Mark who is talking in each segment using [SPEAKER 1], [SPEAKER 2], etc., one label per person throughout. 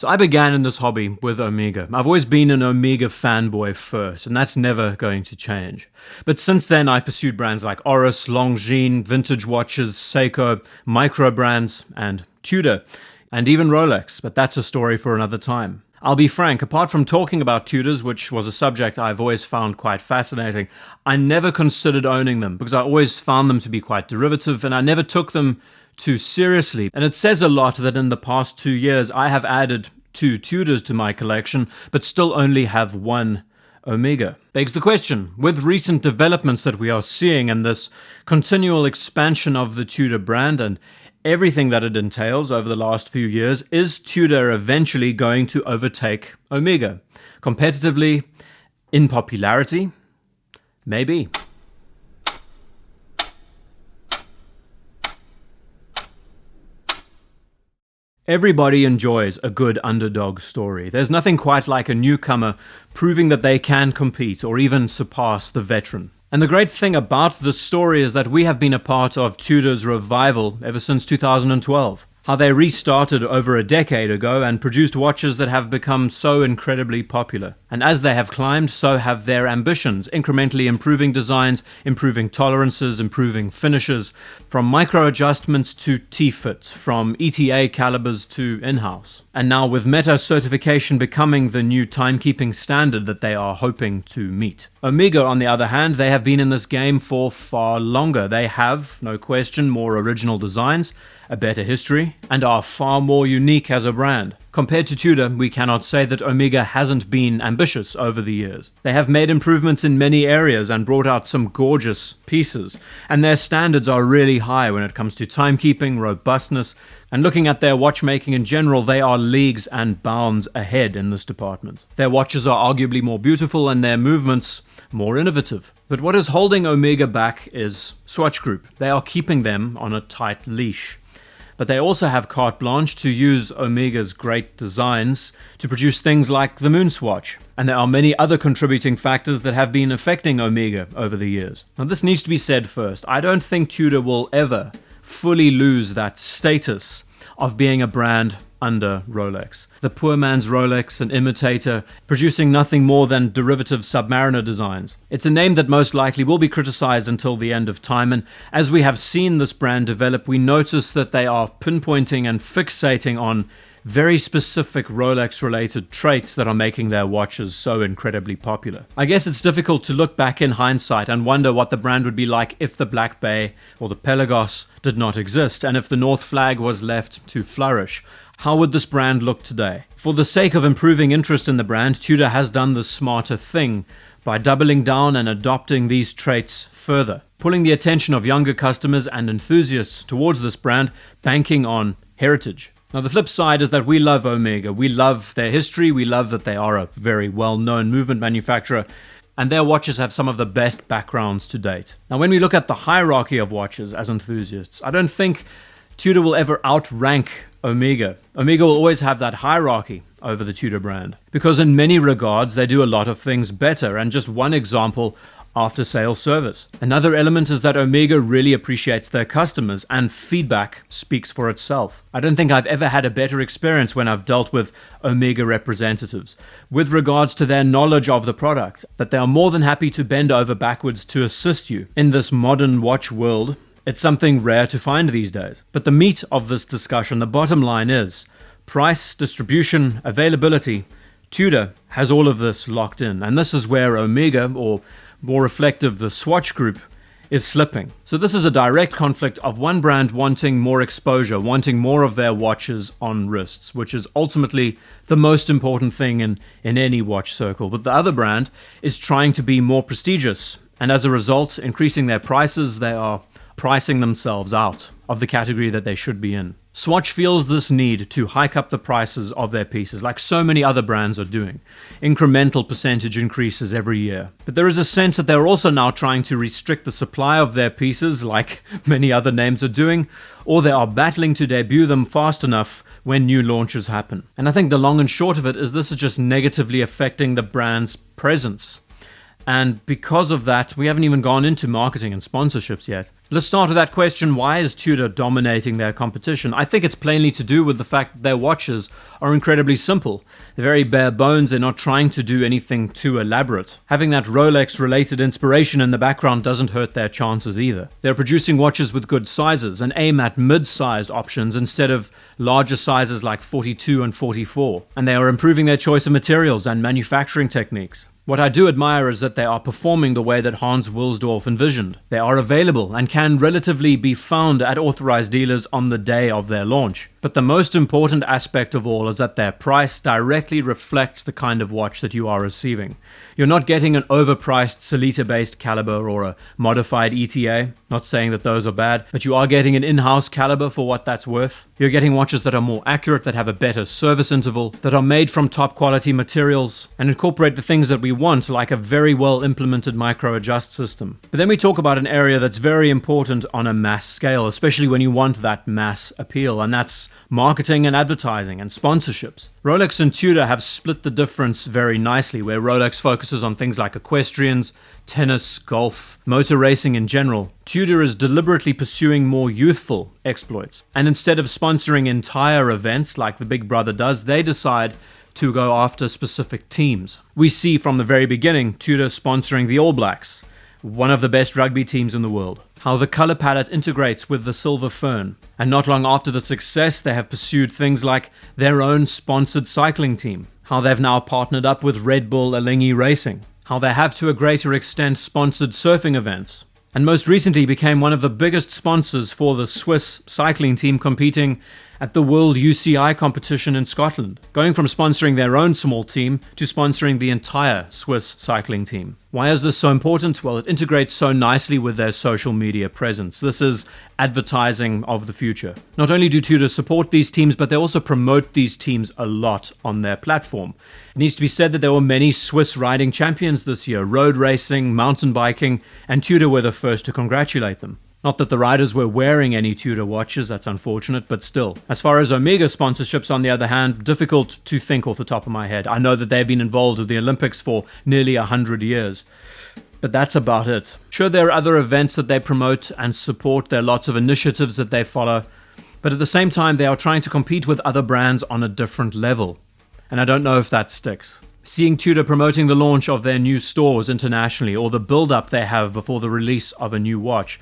[SPEAKER 1] So I began in this hobby with Omega. I've always been an Omega fanboy first, and that's never going to change. But since then, I've pursued brands like Oris, Longines, vintage watches, Seiko, micro brands, and Tudor, and even Rolex, but that's a story for another time. I'll be frank, apart from talking about Tudors, which was a subject I've always found quite fascinating, I never considered owning them because I always found them to be quite derivative and I never took them too seriously. And it says a lot that in the past 2 years I have added 2 Tudors to my collection, but still only have 1 Omega. Begs the question, with recent developments that we are seeing and this continual expansion of the Tudor brand and everything that it entails over the last few years, is Tudor eventually going to overtake Omega? Competitively, in popularity? Maybe. Everybody enjoys a good underdog story. There's nothing quite like a newcomer proving that they can compete or even surpass the veteran. And the great thing about this story is that we have been a part of Tudor's revival ever since 2012. How they restarted over a decade ago and produced watches that have become so incredibly popular. And as they have climbed, so have their ambitions, incrementally improving designs, improving tolerances, improving finishes, from micro adjustments to T-fit, from ETA calibers to in-house. And now with METAS certification becoming the new timekeeping standard that they are hoping to meet. Omega, on the other hand, they have been in this game for far longer. They have, no question, more original designs, a better history, and are far more unique as a brand. Compared to Tudor, we cannot say that Omega hasn't been ambitious over the years. They have made improvements in many areas and brought out some gorgeous pieces, and their standards are really high when it comes to timekeeping, robustness, and looking at their watchmaking in general, they are leagues and bounds ahead in this department. Their watches are arguably more beautiful and their movements more innovative. But what is holding Omega back is Swatch Group. They are keeping them on a tight leash. But they also have carte blanche to use Omega's great designs to produce things like the Moon Swatch. And there are many other contributing factors that have been affecting Omega over the years. Now this needs to be said first. I don't think Tudor will ever fully lose that status of being a brand under Rolex. The poor man's Rolex, an imitator, producing nothing more than derivative Submariner designs. It's a name that most likely will be criticized until the end of time, and as we have seen this brand develop, we notice that they are pinpointing and fixating on very specific Rolex-related traits that are making their watches so incredibly popular. I guess it's difficult to look back in hindsight and wonder what the brand would be like if the Black Bay or the Pelagos did not exist, and if the North Flag was left to flourish. How would this brand look today? For the sake of improving interest in the brand, Tudor has done the smarter thing by doubling down and adopting these traits further, pulling the attention of younger customers and enthusiasts towards this brand, banking on heritage. Now the flip side is that we love Omega. We love their history. We love that they are a very well-known movement manufacturer, and their watches have some of the best backgrounds to date. Now when we look at the hierarchy of watches as enthusiasts, I don't think Tudor will ever outrank Omega. Omega will always have that hierarchy over the Tudor brand, because in many regards they do a lot of things better, and just one example, after-sale service. Another element is that Omega really appreciates their customers, and feedback speaks for itself. I don't think I've ever had a better experience when I've dealt with Omega representatives with regards to their knowledge of the product, that they are more than happy to bend over backwards to assist you. In this modern watch world, it's something rare to find these days. But the meat of this discussion, the bottom line is price, distribution, availability. Tudor has all of this locked in, and this is where Omega, or more reflective, the Swatch Group, is slipping. So this is a direct conflict of one brand wanting more exposure, wanting more of their watches on wrists, which is ultimately the most important thing in any watch circle. But the other brand is trying to be more prestigious, and as a result, increasing their prices. They are pricing themselves out of the category that they should be in. Swatch feels this need to hike up the prices of their pieces, like so many other brands are doing. Incremental percentage increases every year. But there is a sense that they're also now trying to restrict the supply of their pieces, like many other names are doing, or they are battling to debut them fast enough when new launches happen. And I think the long and short of it is this is just negatively affecting the brand's presence. And because of that, we haven't even gone into marketing and sponsorships yet. Let's start with that question, why is Tudor dominating their competition? I think it's plainly to do with the fact that their watches are incredibly simple. They're very bare bones, they're not trying to do anything too elaborate. Having that Rolex-related inspiration in the background doesn't hurt their chances either. They're producing watches with good sizes and aim at mid-sized options instead of larger sizes like 42 and 44. And they are improving their choice of materials and manufacturing techniques. What I do admire is that they are performing the way that Hans Wilsdorf envisioned. They are available and can relatively be found at authorized dealers on the day of their launch. But the most important aspect of all is that their price directly reflects the kind of watch that you are receiving. You're not getting an overpriced Sellita-based caliber or a modified ETA. Not saying that those are bad, but you are getting an in-house caliber for what that's worth. You're getting watches that are more accurate, that have a better service interval, that are made from top quality materials, and incorporate the things that we want, like a very well implemented micro-adjust system. But then we talk about an area that's very important on a mass scale, especially when you want that mass appeal, and that's marketing and advertising and sponsorships. Rolex and Tudor have split the difference very nicely, where Rolex focuses on things like equestrians, tennis, golf, motor racing in general. Tudor is deliberately pursuing more youthful exploits. And instead of sponsoring entire events like the Big Brother does, they decide to go after specific teams. We see from the very beginning Tudor sponsoring the All Blacks, one of the best rugby teams in the world. How the color palette integrates with the silver fern. And not long after the success, they have pursued things like their own sponsored cycling team. How they've now partnered up with Red Bull Alinghi Racing. How they have to a greater extent sponsored surfing events. And most recently became one of the biggest sponsors for the Swiss cycling team competing at the World UCI competition in Scotland, going from sponsoring their own small team to sponsoring the entire Swiss cycling team. Why is this so important? Well, it integrates so nicely with their social media presence. This is advertising of the future. Not only do Tudor support these teams, but they also promote these teams a lot on their platform. It needs to be said that there were many Swiss riding champions this year, road racing, mountain biking, and Tudor were the first to congratulate them. Not that the riders were wearing any Tudor watches, that's unfortunate, but still. As far as Omega sponsorships, on the other hand, difficult to think off the top of my head. I know that they've been involved with the Olympics for nearly 100 years. But that's about it. Sure, there are other events that they promote and support. There are lots of initiatives that they follow. But at the same time, they are trying to compete with other brands on a different level. And I don't know if that sticks. Seeing Tudor promoting the launch of their new stores internationally, or the build-up they have before the release of a new watch.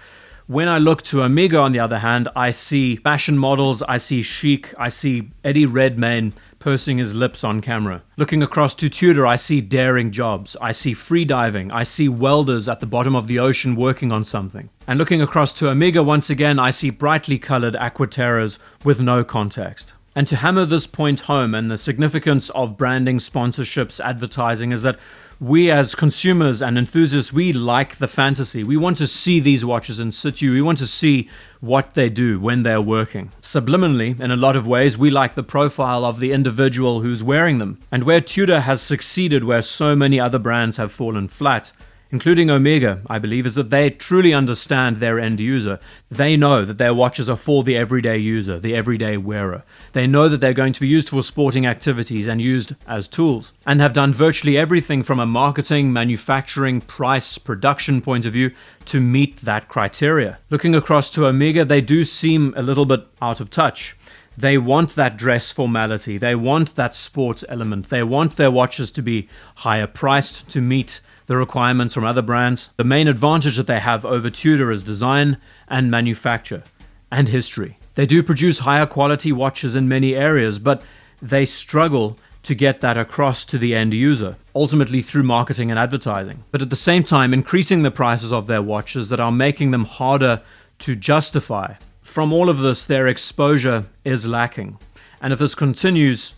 [SPEAKER 1] When I look to Omega, on the other hand, I see fashion models, I see chic, I see Eddie Redmayne pursing his lips on camera. Looking across to Tudor, I see daring jobs, I see freediving, I see welders at the bottom of the ocean working on something. And looking across to Omega once again, I see brightly colored aquaterras with no context. And to hammer this point home and the significance of branding, sponsorships, advertising is that we as consumers and enthusiasts, we like the fantasy. We want to see these watches in situ. We want to see what they do when they're working. Subliminally, in a lot of ways, we like the profile of the individual who's wearing them. And where Tudor has succeeded, where so many other brands have fallen flat, including Omega, I believe, is that they truly understand their end user. They know that their watches are for the everyday user, the everyday wearer. They know that they're going to be used for sporting activities and used as tools, and have done virtually everything from a marketing, manufacturing, price, production point of view to meet that criteria. Looking across to Omega, they do seem a little bit out of touch. They want that dress formality. They want that sports element. They want their watches to be higher priced to meet the requirements from other brands. The main advantage that they have over Tudor is design and manufacture and history. They do produce higher quality watches in many areas, but they struggle to get that across to the end user, ultimately through marketing and advertising. But at the same time, increasing the prices of their watches that are making them harder to justify. From all of this, their exposure is lacking. And if this continues,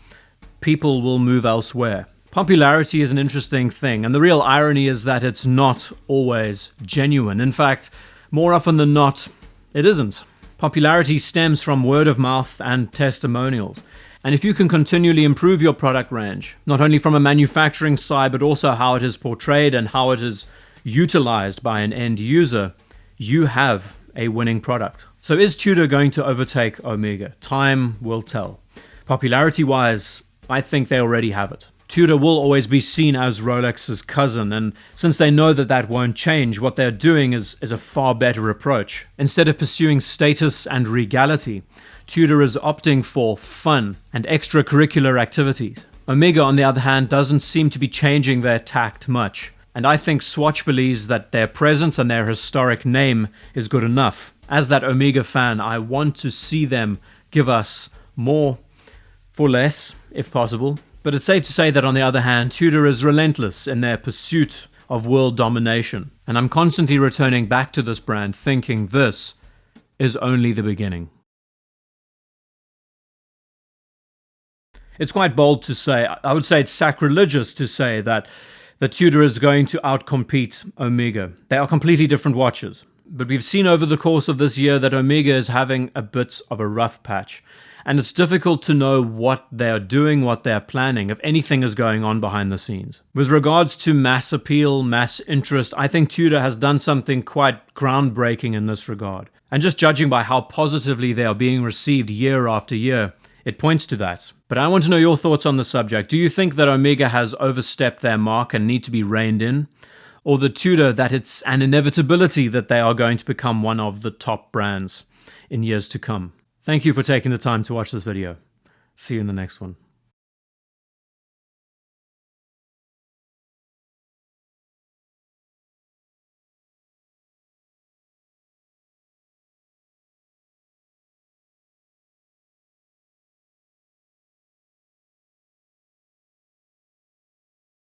[SPEAKER 1] people will move elsewhere. Popularity is an interesting thing, and the real irony is that it's not always genuine. In fact, more often than not, it isn't. Popularity stems from word of mouth and testimonials. And if you can continually improve your product range, not only from a manufacturing side, but also how it is portrayed and how it is utilized by an end user, you have a winning product. So is Tudor going to overtake Omega? Time will tell. Popularity-wise, I think they already have it. Tudor will always be seen as Rolex's cousin, and since they know that that won't change, what they're doing is a far better approach. Instead of pursuing status and regality, Tudor is opting for fun and extracurricular activities. Omega, on the other hand, doesn't seem to be changing their tact much, and I think Swatch believes that their presence and their historic name is good enough. As that Omega fan, I want to see them give us more for less, if possible. But it's safe to say that, on the other hand, Tudor is relentless in their pursuit of world domination, and I'm constantly returning back to this brand thinking this is only the beginning. It's quite bold to say, I would say it's sacrilegious to say that Tudor is going to outcompete Omega. They are completely different watches. But we've seen over the course of this year that Omega is having a bit of a rough patch. And it's difficult to know what they're doing, what they're planning, if anything is going on behind the scenes. With regards to mass appeal, mass interest, I think Tudor has done something quite groundbreaking in this regard. And just judging by how positively they are being received year after year, it points to that. But I want to know your thoughts on the subject. Do you think that Omega has overstepped their mark and need to be reined in? Or the Tudor, that it's an inevitability that they are going to become one of the top brands in years to come? Thank you for taking the time to watch this video. See you in the next one.